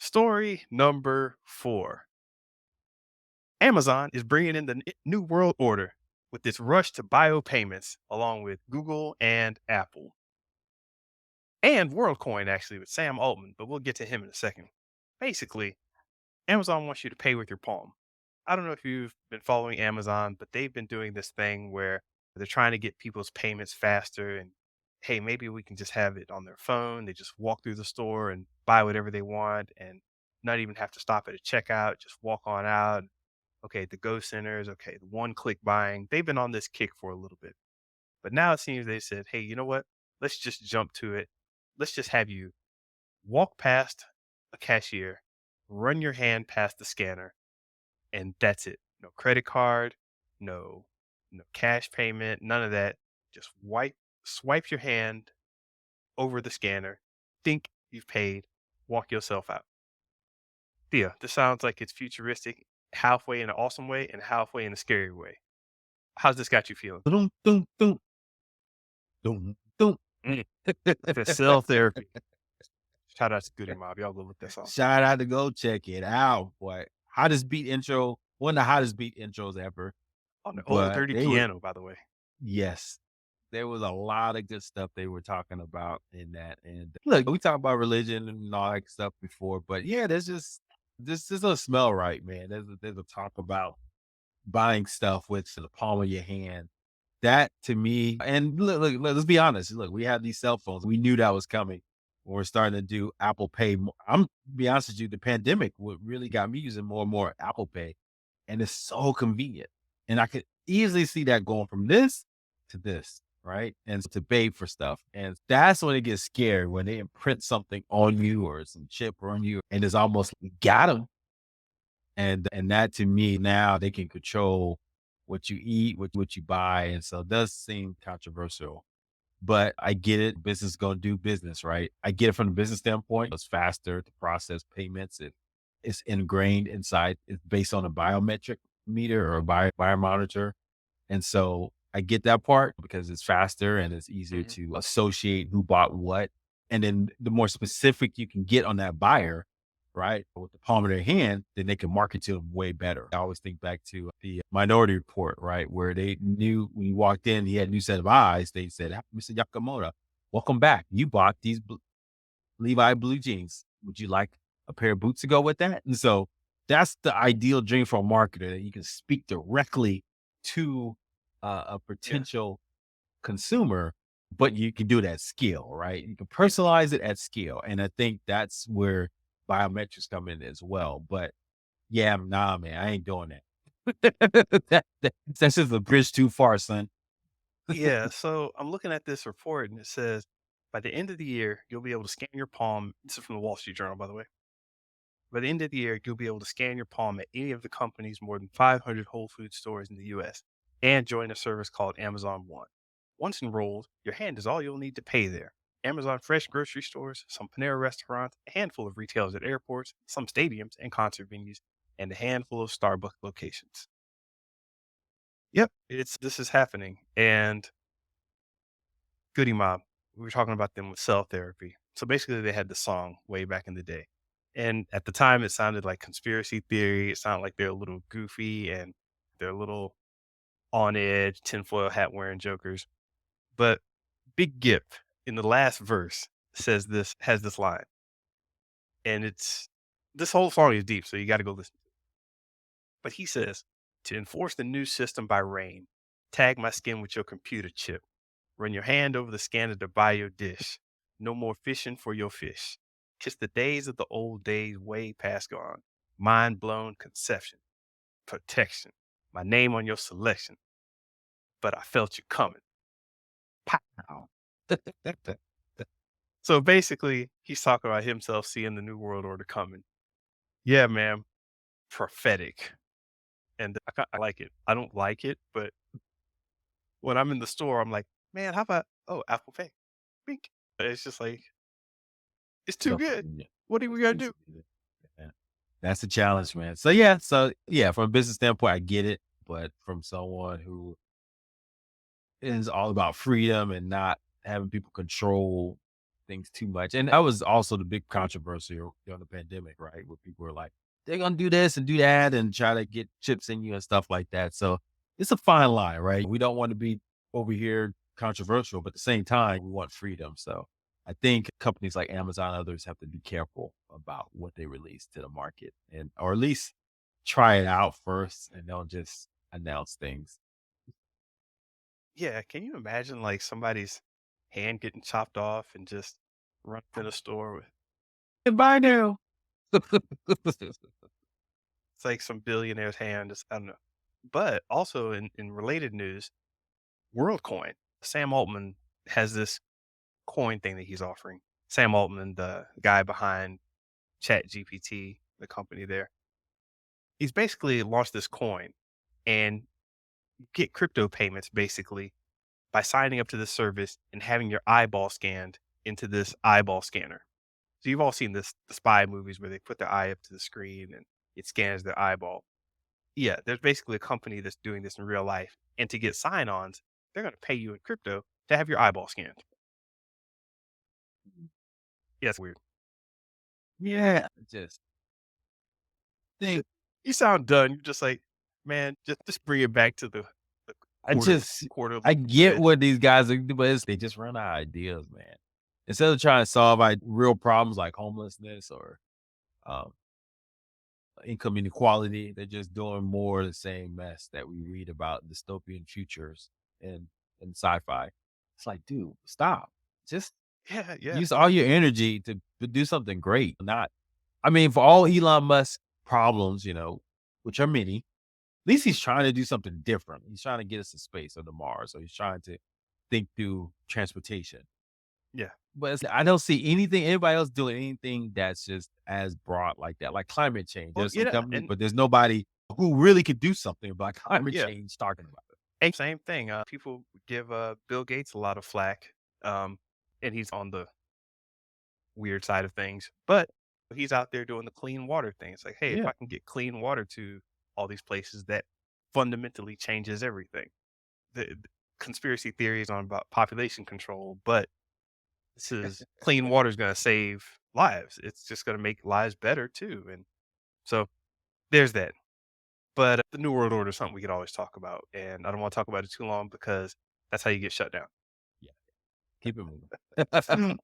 Story number 4. Amazon is bringing in the new world order with its rush to bio payments, along with Google and Apple. And WorldCoin, actually, with Sam Altman, but we'll get to him in a second. Basically, Amazon wants you to pay with your palm. I don't know if you've been following Amazon, but they've been doing this thing where they're trying to get people's payments faster. And hey, maybe we can just have it on their phone. They just walk through the store and buy whatever they want and not even have to stop at a checkout, just walk on out. Okay, the Go Centers, okay, the one click buying. They've been on this kick for a little bit. But now it seems they said, hey, you know what? Let's just jump to it. Let's just have you walk past a cashier, run your hand past the scanner, and that's it. No credit card, no cash payment, none of that. Just swipe your hand over the scanner, think you've paid, walk yourself out. Thea, this sounds like it's futuristic, halfway in an awesome way and halfway in a scary way. How's this got you feeling? Dum, dum, dum, dum, dum. Mm, the cell therapy. Shout out to Goody Mob. Y'all go look that song. Shout out to go check it out, boy. Hottest beat intro, one of the hottest beat intros ever. On the old But dirty they were, piano, by the way. yes, there was a lot of good stuff they were talking about in that. And look, we talked about religion and all that stuff before, but yeah, this doesn't smell right, man. There's a talk about buying stuff with the palm of your hand. That to me, and let's be honest. Look, we had these cell phones. We knew that was coming. When we're starting to do Apple Pay. I'm be honest with you, the pandemic what really got me using more and more Apple Pay, and it's so convenient. And I could easily see that going from this to this, right? And to pay for stuff. And that's when it gets scary when they imprint something on you or some chip on you, and it's almost like, got them. And that to me now they can control what you eat, what you buy. And so it does seem controversial. But I get it. Business is gonna do business, right? I get it from the business standpoint. It's faster to process payments. It's ingrained inside. It's based on a biometric meter or a biomonitor. And so I get that part because it's faster and it's easier Mhm. to associate who bought what. And then the more specific you can get on that buyer, right, with the palm of their hand, then they can market to them way better. I always think back to the Minority Report, right, where they knew when you walked in, he had a new set of eyes. They said, Mr. Yakamoto, welcome back. You bought these Levi blue jeans. Would you like a pair of boots to go with that? And so that's the ideal dream for a marketer that you can speak directly to a Yeah. potential consumer, but you can do it at scale, right? You can personalize it at scale. And I think that's where biometrics come in as well. But yeah, nah, man, I ain't doing that. That's just a bridge too far, son. Yeah. So I'm looking at this report and it says by the end of the year, you'll be able to scan your palm. This is from the Wall Street Journal, by the way. By the end of the year, you'll be able to scan your palm at any of the company's more than 500 Whole Food stores in the US and join a service called Amazon One. Once enrolled, your hand is all you'll need to pay there. Amazon Fresh grocery stores, some Panera restaurants, a handful of retailers at airports, some stadiums and concert venues, and a handful of Starbucks locations. Yep, it's this is happening. And Goody Mob, we were talking about them with cell therapy. So basically, they had the song way back in the day. And at the time, it sounded like conspiracy theory. It sounded like they're a little goofy and they're a little on edge, tinfoil hat wearing jokers. But Big Gip in the last verse has this line. And it's this whole song is deep, so you got to go listen. But he says, to enforce the new system by rain, tag my skin with your computer chip. Run your hand over the scanner to buy your dish. No more fishing for your fish. Kiss the days of the old days way past gone. Mind blown conception. Protection. My name on your selection. But I felt you coming. Pow. So basically, he's talking about himself seeing the New World Order coming. Yeah, man. Prophetic. And I like it. I don't like it, but when I'm in the store, I'm like, man, how about, oh, Apple Pay? Bink. It's just like, it's too So good. convenient. What are we It's gonna too do? convenient. Yeah. That's a challenge, man. So yeah, from a business standpoint, I get it. But from someone who is all about freedom and not having people control. things too much. And that was also the big controversy during the pandemic, right? Where people were like, they're gonna do this and do that and try to get chips in you and stuff like that. So it's a fine line, right? We don't want to be over here controversial, but at the same time, we want freedom. So I think companies like Amazon and others have to be careful about what they release to the market and or at least try it out first and don't just announce things. Yeah, can you imagine, like, somebody's hand getting chopped off and just run to the store with Bye now. it's like some billionaire's hand, just I don't know. But also in related news, WorldCoin. Sam Altman has this coin thing that he's offering. Sam Altman, the guy behind ChatGPT, the company there, he's basically launched this coin and you get crypto payments basically by signing up to this service and having your eyeball scanned into this eyeball scanner. So you've all seen the spy movies where they put their eye up to the screen and it scans their eyeball. Yeah, there's basically a company that's doing this in real life. And to get sign-ons, they're going to pay you in crypto to have your eyeball scanned. Yeah, it's weird. Yeah. Just think You sound done. You're just like, man, just bring it back to the I quarter just quarterly I get dividend. what these guys are but they just run out of ideas, man. Instead of trying to solve real problems like homelessness or um, income inequality, they're just doing more of the same mess that we read about dystopian futures in sci-fi. It's like, dude, stop. Just Yeah, yeah. use all your energy to do something great. Not, I mean, for all Elon Musk problems, which are many, at least he's trying to do something different. He's trying to get us to space or to Mars, or he's trying to think through transportation. Yeah. But I don't see anybody else doing anything that's just as broad like that, like climate change. Well, There's some yeah, companies, and but there's nobody who really could do something about climate yeah, change talking about it. same thing. People give Bill Gates a lot of flack, and he's on the weird side of things, but he's out there doing the clean water thing. It's like, hey, if Yeah. I can get clean water to all these places, that fundamentally changes everything. The conspiracy theories on about population control, but this is clean water is going to save lives. It's just going to make lives better too, and so there's that. But the New World Order is something we could always talk about, and I don't want to talk about it too long because that's how you get shut down. Yeah. Keep it moving.